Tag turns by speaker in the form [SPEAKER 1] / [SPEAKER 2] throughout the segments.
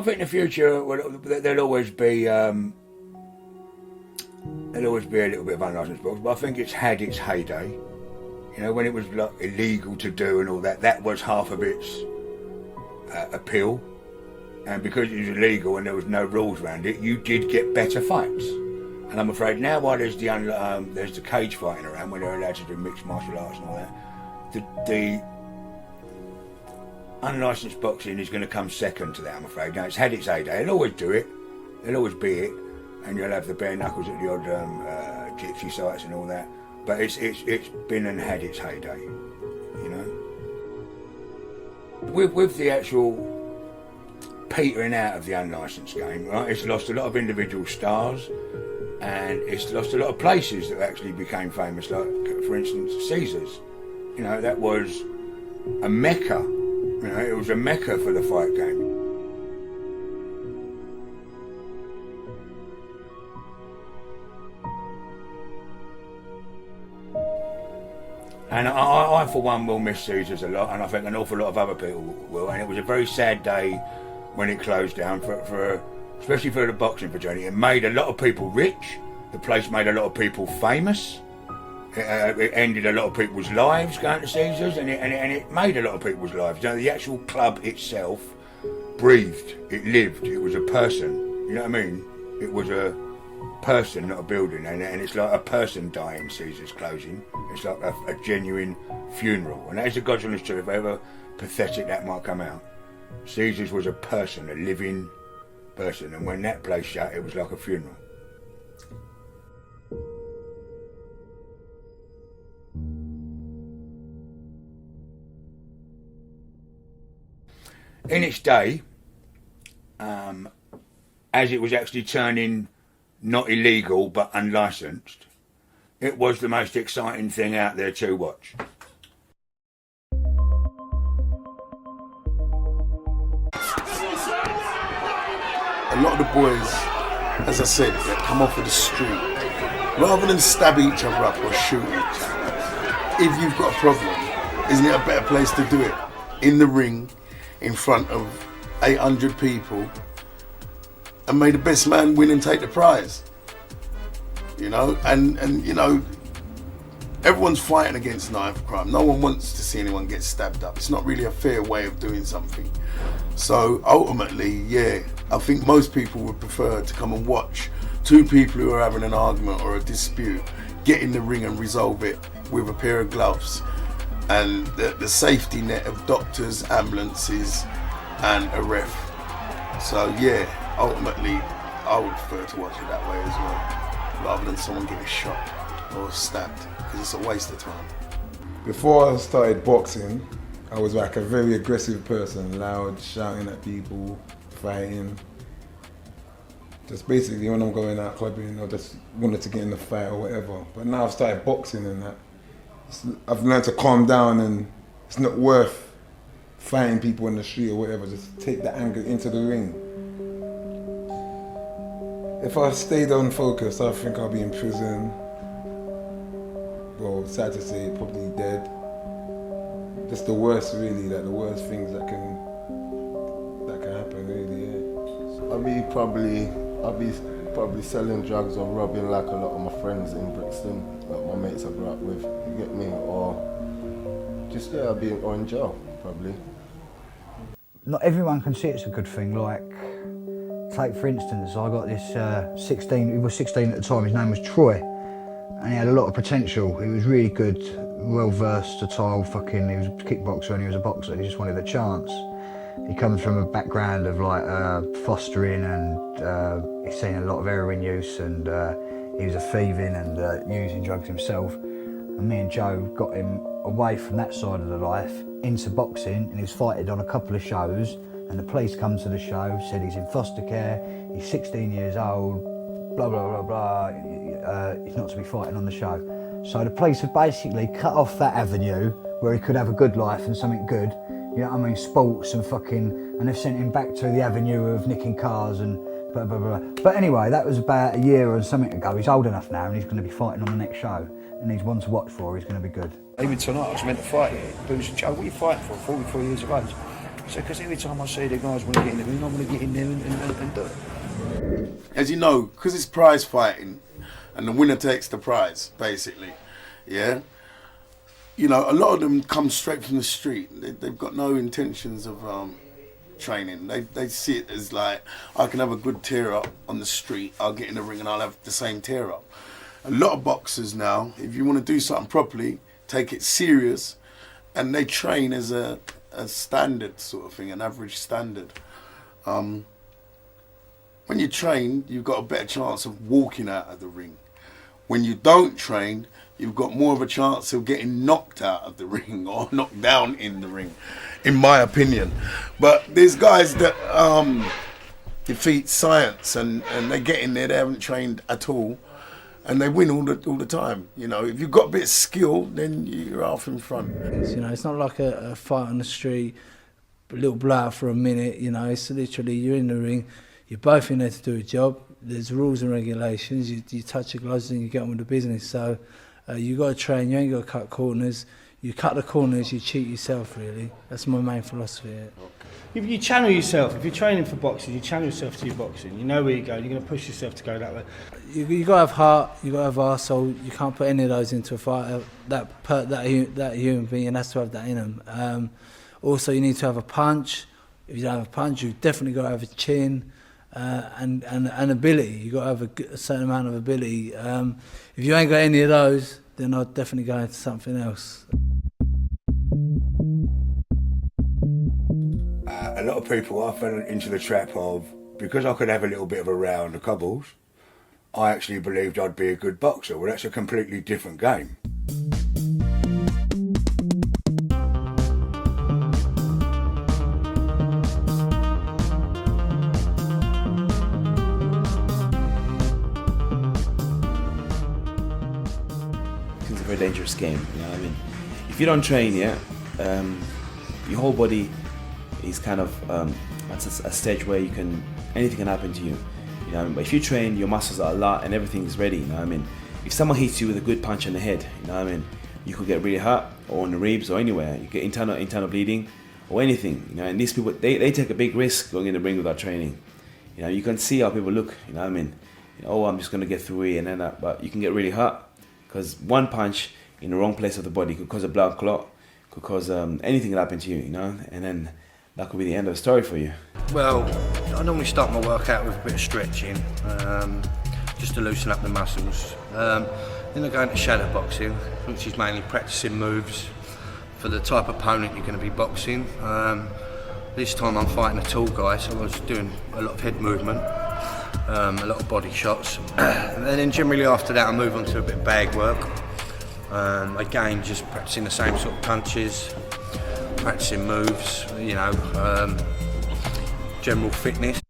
[SPEAKER 1] think in the future there'll always be a little bit of unlicensed boxing, but I think it's had its heyday. You know, when it was like illegal to do and all that, that was half of its appeal. And because it was illegal and there was no rules around it, you did get better fights. And I'm afraid now, while there's the cage fighting around, where they're allowed to do mixed martial arts and all that, the unlicensed boxing is going to come second to that, I'm afraid. Now, it's had its heyday. They'll always do it. They'll always be it. And you'll have the bare knuckles at the odd gypsy sites and all that. But it's been and had its heyday, you know. With the actual petering out of the unlicensed game, right, it's lost a lot of individual stars, and it's lost a lot of places that actually became famous, like, for instance, Caesars. You know, that was a mecca. You know, it was a mecca for the fight game. And I, for one, will miss Caesars a lot, and I think an awful lot of other people will. And it was a very sad day when it closed down, especially for the boxing fraternity. It made a lot of people rich. The place made a lot of people famous. It ended a lot of people's lives going to Caesars, and it made a lot of people's lives. You know, the actual club itself breathed. It lived. It was a person. You know what I mean? It was a person, not a building, and it's like a person dying. Caesar's closing. It's like a genuine funeral, and that is the God's honest truth. However pathetic that might come out, Caesar's was a person, a living person, and when that place shut, it was like a funeral. In its day, as it was actually turning not illegal but unlicensed, it was the most exciting thing out there to watch.
[SPEAKER 2] A lot of the boys, as I said, that come off of the street, rather than stab each other up or shoot each other, if you've got a problem, isn't it a better place to do it? In the ring, in front of 800 people, and may the best man win and take the prize. You know, and you know, everyone's fighting against knife crime. No one wants to see anyone get stabbed up. It's not really a fair way of doing something. So ultimately, yeah, I think most people would prefer to come and watch two people who are having an argument or a dispute get in the ring and resolve it with a pair of gloves and the safety net of doctors, ambulances, and a ref. So yeah, ultimately, I would prefer to watch it that way as well, rather than someone getting shot or stabbed, because it's a waste of time.
[SPEAKER 3] Before I started boxing, I was like a very aggressive person, loud, shouting at people, fighting. Just basically when I'm going out clubbing, I just wanted to get in the fight or whatever. But now I've started boxing and that, I've learned to calm down, and it's not worth fighting people in the street or whatever. Just take the anger into the ring. If I stayed unfocused, I think I'll be in prison. Well, sad to say, probably dead. Just the worst, really, like the worst things that can happen, really, yeah.
[SPEAKER 4] I'll be probably selling drugs or robbing like a lot of my friends in Brixton, like my mates I grew up with, you get me? Or just, yeah, I'll be in jail, probably.
[SPEAKER 5] Not everyone can see it's a good thing, like, take for instance, I got this 16, he was 16 at the time, his name was Troy, and he had a lot of potential. He was really good, well versatile, he was a kickboxer and he was a boxer, and he just wanted a chance. He comes from a background of like fostering, and he's seen a lot of heroin use, and he was a thieving and using drugs himself. And me and Joe got him away from that side of the life into boxing, and he was fighted on a couple of shows, and the police come to the show, said he's in foster care, he's 16 years old, blah, blah, blah, blah, he's not to be fighting on the show. So the police have basically cut off that avenue where he could have a good life and something good, you know what I mean, sports and and they've sent him back to the avenue of nicking cars and blah, blah, blah. But anyway, that was about a year or something ago. He's old enough now and he's going to be fighting on the next show, and he's one to watch for, he's going to be good.
[SPEAKER 6] Even tonight I was meant to fight you, but it was, Joe, what are you fighting for, 44 years of age? So, because every time I see the guys want to get in the ring, I want to get in there and do it.
[SPEAKER 2] As you know, because it's prize fighting, and the winner takes the prize, basically, yeah? You know, a lot of them come straight from the street. They've got no intentions of training. They see it as like, I can have a good tear-up on the street, I'll get in the ring and I'll have the same tear-up. A lot of boxers now, if you want to do something properly, take it serious, and they train as a standard sort of thing, an average standard. When you train, you've got a better chance of walking out of the ring. When you don't train, you've got more of a chance of getting knocked out of the ring or knocked down in the ring, in my opinion. But there's guys that defeat science and they get in there, they haven't trained at all, and they win all the time. You know, if you've got a bit of skill, then you're half in front.
[SPEAKER 7] You know, it's not like a fight on the street, a little blowout for a minute. You know, it's literally you're in the ring, you're both in there to do a job. There's rules and regulations. You touch your gloves and you get on with the business. So you got to train. You ain't got to cut corners. You cut the corners, you cheat yourself. Really, that's my main philosophy. Yeah.
[SPEAKER 8] If you channel yourself, if you're training for boxing, you channel yourself to your boxing. You know where you're going. You're going to push yourself to go that way.
[SPEAKER 7] You got to have heart. You got to have arsehole. You can't put any of those into a fight. That human being has to have that in them. Also, you need to have a punch. If you don't have a punch, you definitely got to have a chin. And ability. You got to have a certain amount of ability. If you ain't got any of those, then I'd definitely go into something else.
[SPEAKER 1] A lot of people, I fell into the trap of, because I could have a little bit of a row on the cobbles, I actually believed I'd be a good boxer. Well, that's a completely different game.
[SPEAKER 6] It's a very dangerous game, you know what I mean? If you don't train, your whole body is kind of at a stage where anything can happen to you. You know what I mean? But if you train, your muscles are alert and everything's ready, you know what I mean? If someone hits you with a good punch on the head, you know what I mean? You could get really hurt, or on the ribs, or anywhere. You get internal bleeding, or anything, you know? And these people, they take a big risk going in the ring without training. You know, you can see how people look, you know what I mean? You know, oh, I'm just gonna get through it and then that, but you can get really hurt. Because one punch in the wrong place of the body could cause a blood clot, could cause anything that happen to you, you know? And then that could be the end of the story for you.
[SPEAKER 9] Well, I normally start my workout with a bit of stretching, just to loosen up the muscles. Then I go into shadow boxing, which is mainly practicing moves for the type of opponent you're going to be boxing. This time I'm fighting a tall guy, so I was doing a lot of head movement, a lot of body shots. And then generally after that I move on to a bit of bag work. Again, just practicing the same sort of punches, practicing moves, you know, general fitness.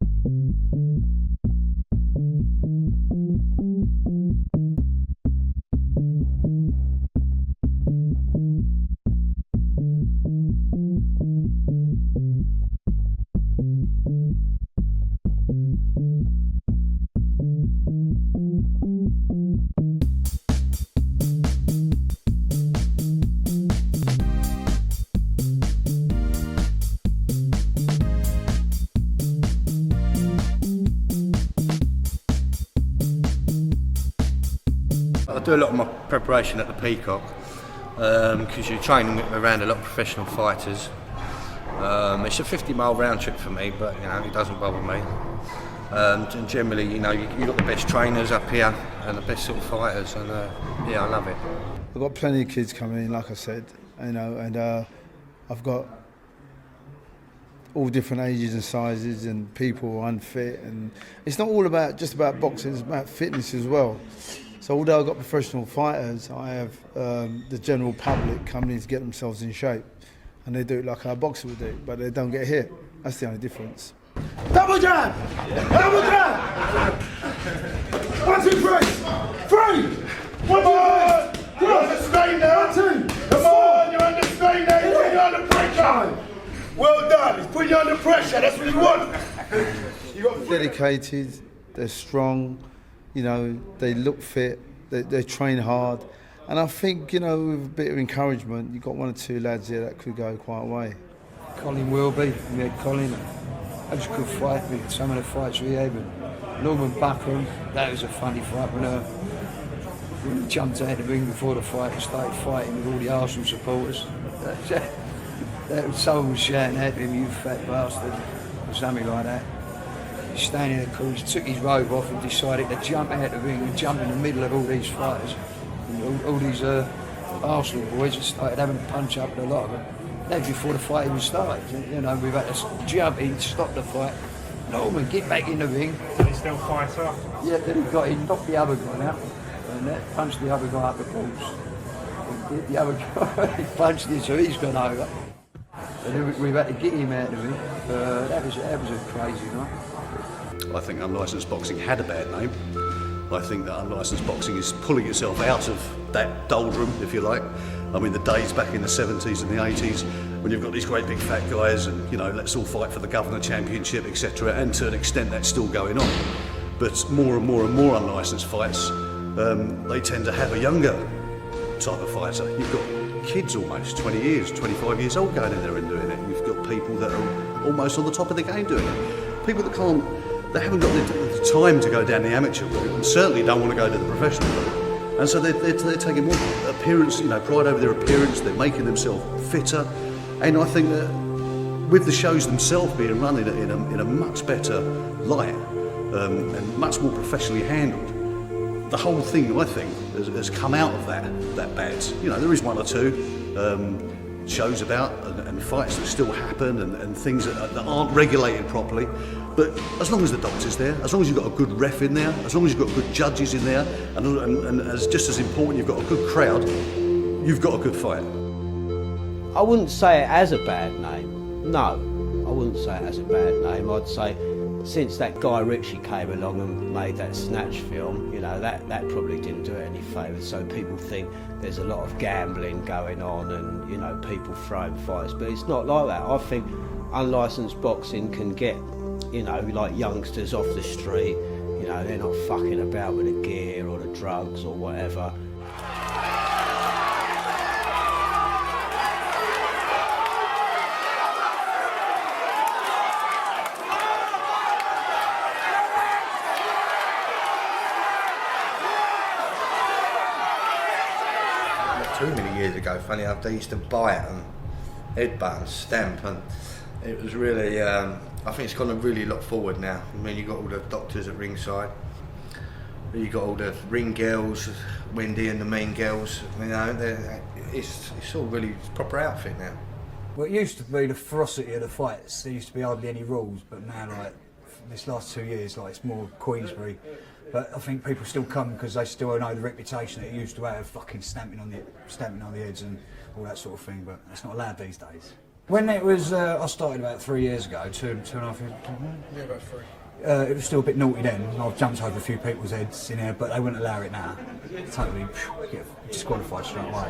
[SPEAKER 9] I do a lot of my preparation at the Peacock because you're training around a lot of professional fighters. It's a 50-mile round trip for me, but you know it doesn't bother me. And generally, you know, you've got the best trainers up here and the best sort of fighters, and yeah, I love it.
[SPEAKER 10] I've got plenty of kids coming in, like I said, you know, and I've got all different ages and sizes, and people are unfit, and it's not all about just about boxing; it's about fitness as well. So although I've got professional fighters, I have the general public coming in to get themselves in shape, and they do it like our boxer would do, but they don't get hit. That's the only difference.
[SPEAKER 2] Double jab! Double jab! 1, 2, 3! 3! 1, 2, 3! You're on the strain now! 2! Come on, you're under strain now! He's putting you under pressure! Well done, he's putting you under pressure, that's what you want! You got
[SPEAKER 10] Dedicated, they're strong, you know, they look fit, they train hard, and I think, you know, with a bit of encouragement, you've got 1 or 2 lads here that could go quite a way.
[SPEAKER 11] Colin Wilby, we had Colin. That was a good fight. With some of the fights we had. Norman Buckham, that was a funny fight when he jumped out of the ring before the fight and started fighting with all the Arsenal supporters. Someone was shouting at him, "You fat bastard," or something like that. He's standing in the corner, he took his robe off and decided to jump out the ring and jump in the middle of all these fighters. And all these Arsenal boys just started having a punch up with a lot of them. That was before the fight even started. You know, we've had to jump in, stop the fight. Norman, get back in the ring.
[SPEAKER 12] Did he still fight after?
[SPEAKER 11] Yeah, then he knocked the other guy out and that punched the other guy up the balls. The other guy, he punched him, so he's gone over. And then we've had to get him out of the ring. That was a crazy night.
[SPEAKER 13] I think unlicensed boxing had a bad name. I think that unlicensed boxing is pulling itself out of that doldrum, if you like. I mean, the days back in the 70s and the 80s when you've got these great big fat guys and, you know, let's all fight for the Guv'nor Championship, etc. And to an extent that's still going on. But more and more unlicensed fights, they tend to have a younger type of fighter. You've got kids almost 20 years, 25 years old going in there and doing it. You've got people that are almost on the top of the game doing it. People that they haven't got the time to go down the amateur route and certainly don't want to go to the professional route. And so they're taking more appearance, you know, pride over their appearance, they're making themselves fitter. And I think that with the shows themselves being run in a much better light and much more professionally handled, the whole thing, I think, has come out of that bad. You know, there is one or two shows about and fights that still happen and things that aren't regulated properly. But as long as the doctor's there, as long as you've got a good ref in there, as long as you've got good judges in there, and as just as important, you've got a good crowd, you've got a good fight.
[SPEAKER 14] I wouldn't say it as a bad name. No, I wouldn't say it as a bad name. I'd say since that Guy Ritchie came along and made that Snatch film, you know, that probably didn't do it any favours. So people think there's a lot of gambling going on and, you know, people throwing fights. But it's not like that. I think unlicensed boxing can get, you know, like youngsters off the street. You know, they're not fucking about with the gear or the drugs or whatever.
[SPEAKER 9] Too many years ago, funny enough, they used to bite and headbutt and stamp, and it was really, I think it's gone a really lot forward now. I mean, you've got all the doctors at ringside, you've got all the ring girls, Wendy and the mean girls, you know, it's all really proper outfit now.
[SPEAKER 5] Well, it used to be the ferocity of the fights. There used to be hardly any rules, but now, like, this last 2 years, like, it's more Queensbury. But I think people still come because they still know the reputation that it used to have, fucking stamping on the heads and all that sort of thing. But it's not allowed these days. When it was, I started about 3 years ago, two and a half years.
[SPEAKER 12] Yeah, about 3.
[SPEAKER 5] It was still a bit naughty then. I've jumped over a few people's heads in here, but they wouldn't allow it now. Totally get disqualified straight away.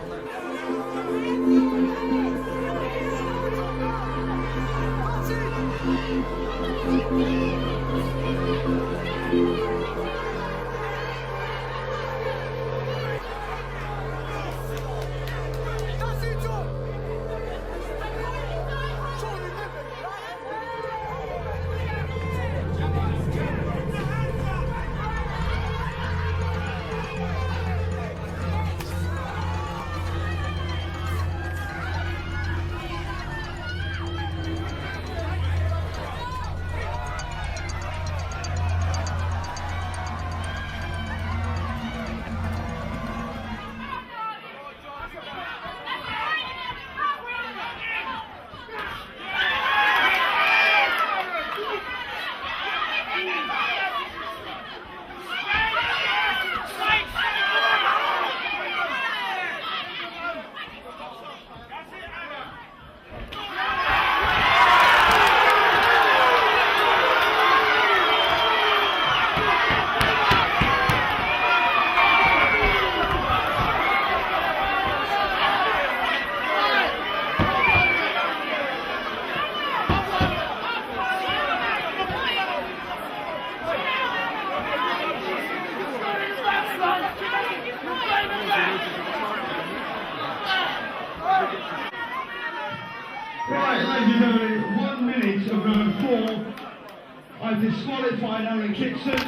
[SPEAKER 15] I've disqualified Alan Kitson.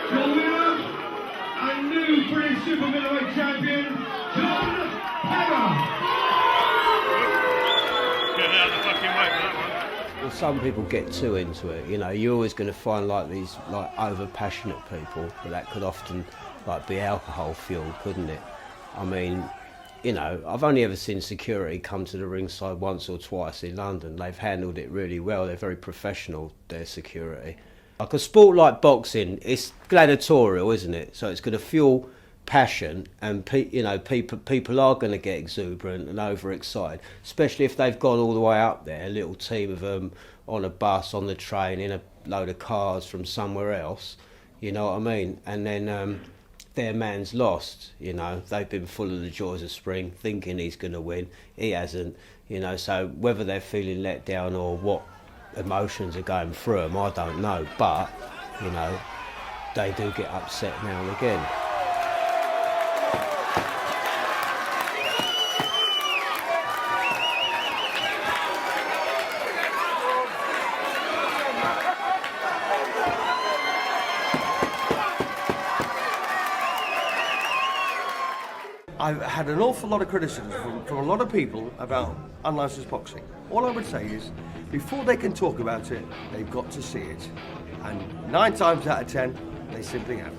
[SPEAKER 15] Your winner and new British Super Middleweight Champion, John Pepper.
[SPEAKER 12] Get out of the fucking way for that one.
[SPEAKER 14] Well, some people get too into it. You know, you're always going to find like these like over passionate people, but that could often like be alcohol fueled, couldn't it? I mean, you know, I've only ever seen security come to the ringside once or twice in London. They've handled it really well. They're very professional, their security. Like a sport like boxing, it's gladiatorial, isn't it? So it's going to fuel passion, and people are going to get exuberant and overexcited, especially if they've gone all the way up there, a little team of them on a bus, on the train, in a load of cars from somewhere else. You know what I mean? And then their man's lost, you know, they've been full of the joys of spring, thinking he's going to win. He hasn't, you know, so whether they're feeling let down or what emotions are going through them, I don't know, but, you know, they do get upset now and again.
[SPEAKER 16] I've had an awful lot of criticism from a lot of people about unlicensed boxing. All I would say is, before they can talk about it, they've got to see it. And 9 times out of 10, they simply haven't.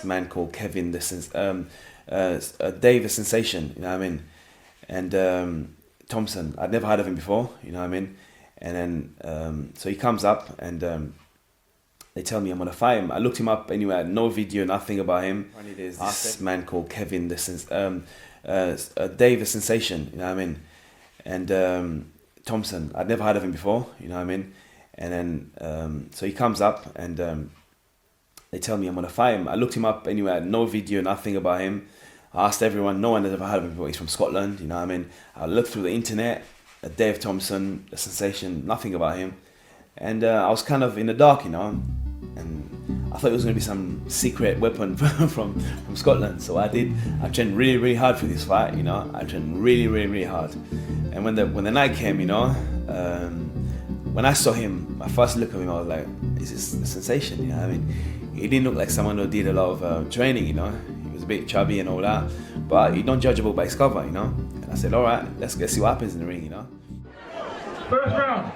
[SPEAKER 6] Man called Kevin, Dave the Sensation, you know what I mean, and Thompson. I'd never heard of him before, you know what I mean, and then so he comes up and they tell me I'm gonna fight him. I looked him up anyway, I had no video, nothing about him. There's this man called Kevin, Dave the Sensation, you know what I mean, and Thompson. I'd never heard of him before, you know what I mean, and then so he comes up and they tell me I'm gonna fight him. I looked him up anyway, I had no video, nothing about him. I asked everyone, no one has ever heard of him before. He's from Scotland, you know what I mean. I looked through the internet, Dave Thompson, the Sensation, nothing about him. And I was kind of in the dark, you know, and I thought it was gonna be some secret weapon from Scotland. So I trained really, really hard for this fight, you know. I trained really, really, really hard. And when the night came, you know, when I saw him, my first look at him, I was like, this is a Sensation, you know what I mean. He didn't look like someone who did a lot of training, you know. He was a bit chubby and all that, but he's not judgeable by his cover, you know. And I said, all right, let's see what happens in the ring, you know.
[SPEAKER 15] First round.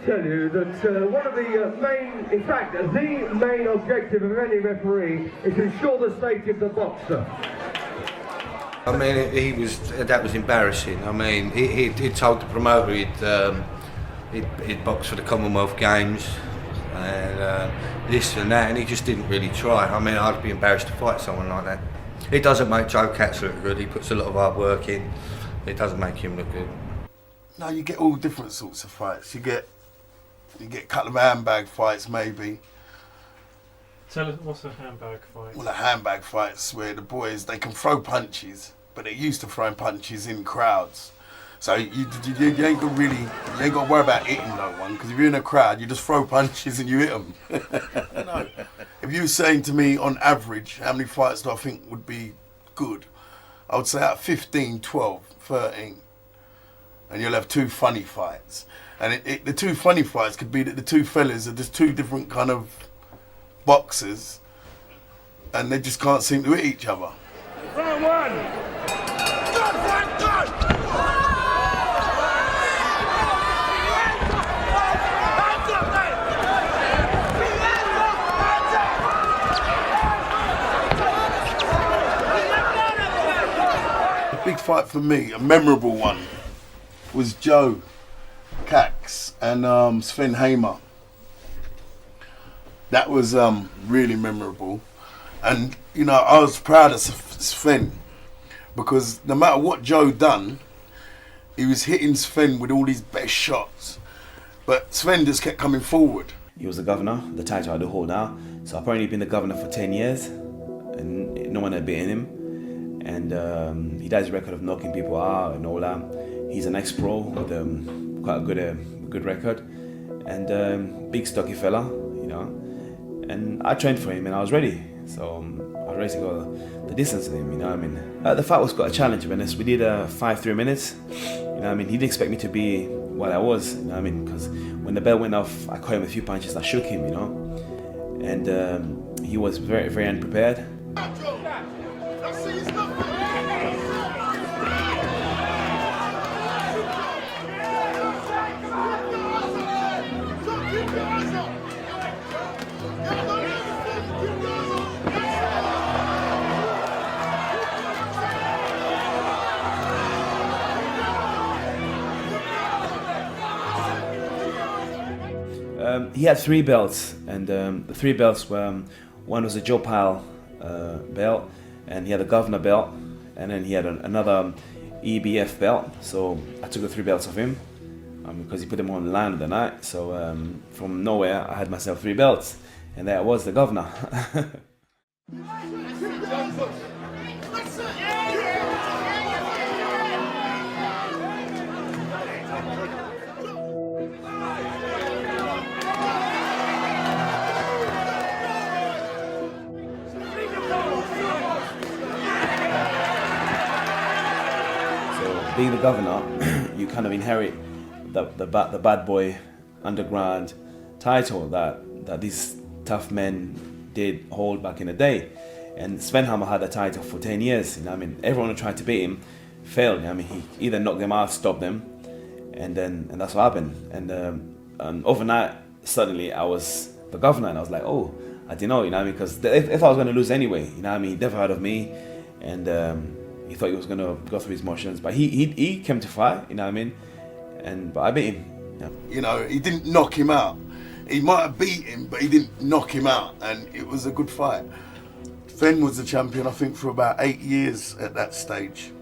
[SPEAKER 15] tell you that one of the main, in fact, the main objective of any referee is to ensure the safety of the boxer.
[SPEAKER 9] I mean, that was embarrassing. I mean, he told the promoter he'd boxed for the Commonwealth Games and this and that, and he just didn't really try. I mean, I'd be embarrassed to fight someone like that. It doesn't make Joe Katz look good. He puts a lot of hard work in. It doesn't make him look good.
[SPEAKER 2] No, you get all different sorts of fights. You get a couple of handbag fights, maybe.
[SPEAKER 12] Tell us, what's a handbag fight?
[SPEAKER 2] Well, a handbag fight's where the boys, they can throw punches, but they're used to throwing punches in crowds. So you ain't got to worry about hitting no one, because if you're in a crowd, you just throw punches and you hit them. No. If you were saying to me, on average, how many fights do I think would be good? I would say out of 15, 12, 13. And you'll have two funny fights. And the two funny fights could be that the two fellas are just two different kind of boxers, and they just can't seem to hit each other.
[SPEAKER 15] Round one.
[SPEAKER 2] The big fight for me, a memorable one, was Joe Katz and Sven Hamer. That was really memorable, and you know, I was proud of Sven because no matter what Joe done, he was hitting Sven with all his best shots, but Sven just kept coming forward.
[SPEAKER 6] He was the governor, the title I do hold now, so I've apparently been the governor for 10 years, and no one had beaten him, and he does his record of knocking people out and all that. He's an ex-pro with quite a good record, and big stocky fella, you know. And I trained for him and I was ready. So I was ready to go the distance with him, you know what I mean. The fight was quite a challenge, to be honest. We did 5-3 minutes. You know what I mean? He didn't expect me to be what I was, you know what I mean? Because when the bell went off, I caught him a few punches that shook him, you know. And he was very, very unprepared. He had 3 belts, and the 3 belts were, one was a Joe Pyle belt, and he had a governor belt, and then he had another EBF belt. So I took the 3 belts off him because he put them on the line of the night. So from nowhere, I had myself 3 belts, and there I was, the governor. Being the governor, you kind of inherit the bad boy underground title that these tough men did hold back in the day. And Sven Hamer had the title for 10 years. You know, I mean, everyone who tried to beat him failed. I mean, he either knocked them out, stopped them, and that's what happened. And overnight, suddenly I was the governor, and I was like, oh, I didn't know, you know, because if I was going to lose anyway, you know, I mean, he never heard of me, and he thought he was going to go through his motions, but he came to fight, you know what I mean, but I beat him. Yeah.
[SPEAKER 2] You know, he didn't knock him out. He might have beat him, but he didn't knock him out, and it was a good fight. Sven was the champion, I think, for about 8 years at that stage.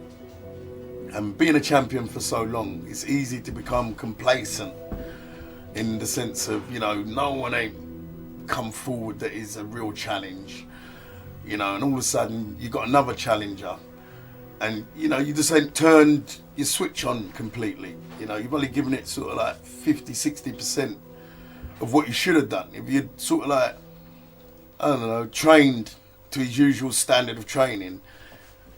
[SPEAKER 2] And being a champion for so long, it's easy to become complacent in the sense of, you know, no one ain't come forward that is a real challenge, you know, and all of a sudden you got another challenger, and you know, you just ain't turned your switch on completely. You know, you've only given it sort of like 50-60% of what you should have done. If you'd sort of like, I don't know, trained to his usual standard of training,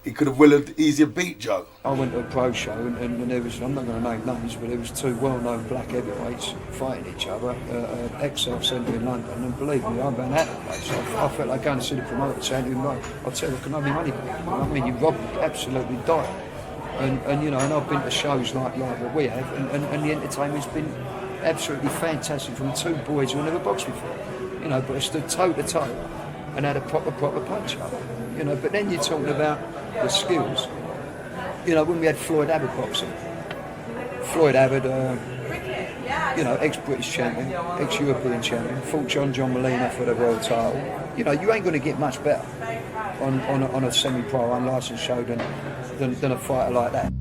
[SPEAKER 2] he could have well have easier beat Joe.
[SPEAKER 11] I went to a pro show and there was, I'm not going to name names, but there was 2 well-known black heavyweights fighting each other at Excel Centre in London, and believe me, I ran out of the place. I felt like going to see the promoter saying to him, right, I'll tell you, I can have my money back. You know what I mean? You robbed me, absolutely died. And you know, and I've been to shows like what we have, and the entertainment's been absolutely fantastic from two boys who never boxed before. You know, but I stood toe to toe and had a proper punch up. You know, but then you're talking about the skills. You know, when we had Floyd Abbott boxing, Floyd Abbott, you know, ex-British champion, ex-European champion, fought John Molina for the world title. You know, you ain't going to get much better on a semi-pro unlicensed show than a fighter like that.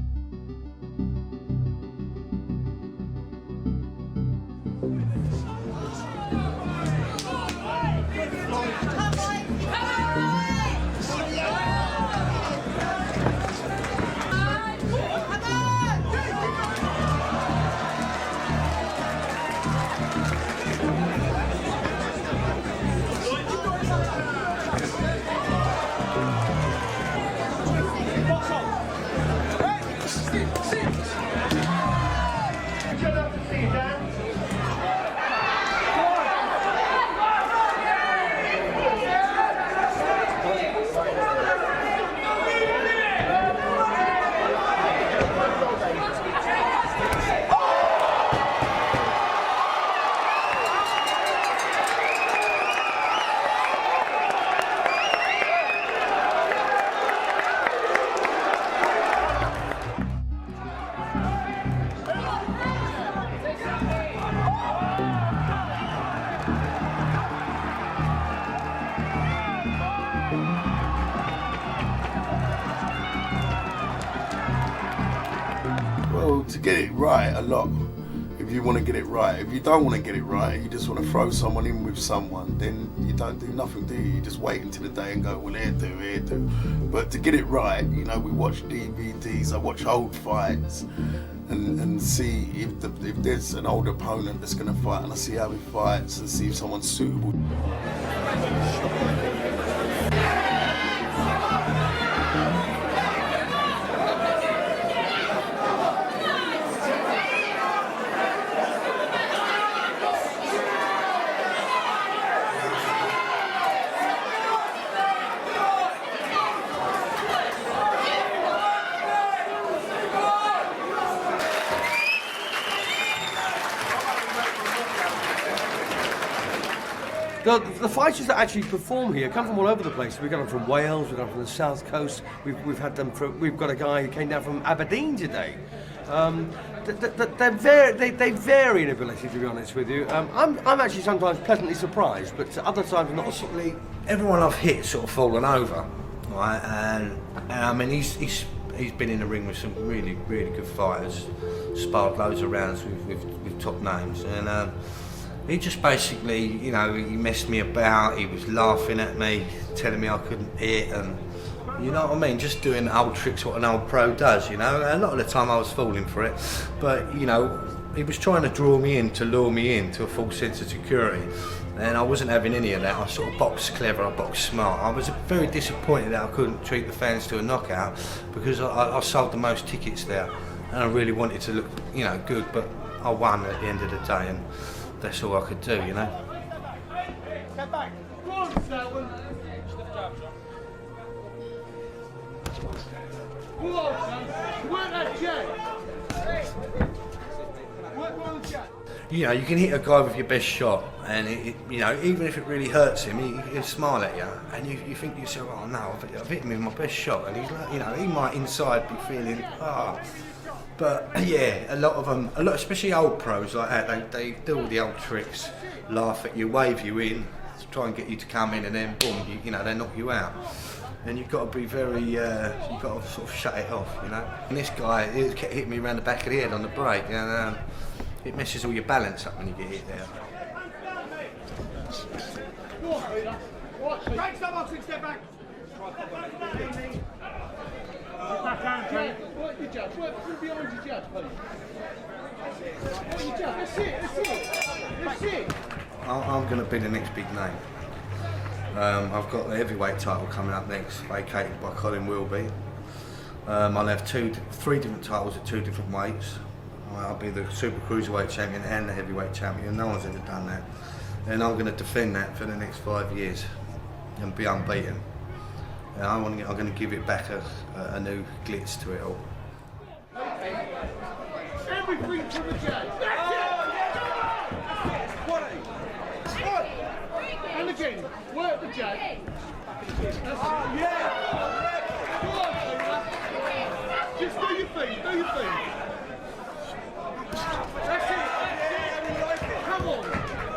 [SPEAKER 2] Well, to get it right, a lot. If you want to get it right, if you don't want to get it right, you just want to throw someone in with someone, then you don't do nothing, do you? You just wait until the day and go, well, here do. But to get it right, you know, we watch DVDs, I watch old fights and see if there's an old opponent that's going to fight, and I see how he fights and see if someone's suitable.
[SPEAKER 16] The fighters that actually perform here come from all over the place. We've got them from Wales, we've got them from the South Coast, we've had them from, we've got a guy who came down from Aberdeen today. They vary in ability, to be honest with you. I'm actually sometimes pleasantly surprised, but other times not.
[SPEAKER 9] Possibly everyone I've hit sort of fallen over, right? And I mean he's been in the ring with some really good fighters, sparred loads of rounds with top names, and he just basically, you know, he messed me about. He was laughing at me, telling me I couldn't hit, and you know what I mean, just doing old tricks what an old pro does, you know. And a lot of the time I was falling for it, but you know, he was trying to draw me in, to lure me into a false sense of security, and I wasn't having any of that. I sort of boxed clever, I boxed smart. I was very disappointed that I couldn't treat the fans to a knockout, because I sold the most tickets there, and I really wanted to look, you know, good, but I won at the end of the day, and that's all I could do, you know.
[SPEAKER 15] Get back. Go on, Selwyn. Go on, son. Work that jab. Work on the jab.
[SPEAKER 9] You know, you can hit a guy with your best shot, and you know, even if it really hurts him, he'll smile at you, and you think to yourself, oh no, I've hit him with my best shot, and he's like, you know, he might inside be feeling, ah. Oh. But yeah, a lot of them, especially old pros like that, they do all the old tricks, laugh at you, wave you in, try and get you to come in, and then boom, you know, they knock you out. And you've got to be very, you've got to sort of shut it off, you know. And this guy, he kept hitting me around the back of the head on the break, and it messes all your balance up when you get hit there.
[SPEAKER 15] Break some off, step back. Back down, work your jab, work through behind your jab, please. Work your jab, that's it.
[SPEAKER 9] I'm going to be the next big name. I've got the heavyweight title coming up next, vacated by Colin Wilby. I'll have three different titles at two different weights. I'll be the super cruiserweight champion and the heavyweight champion. No one's ever done that. And I'm going to defend that for the next 5 years and be unbeaten. And I'm going to give it back a new glitz to it all.
[SPEAKER 15] Everything to the jab. That's it. again. Work the jab. Yeah. Go on, Taylor. Just do your thing. Do your thing. That's it. Come on.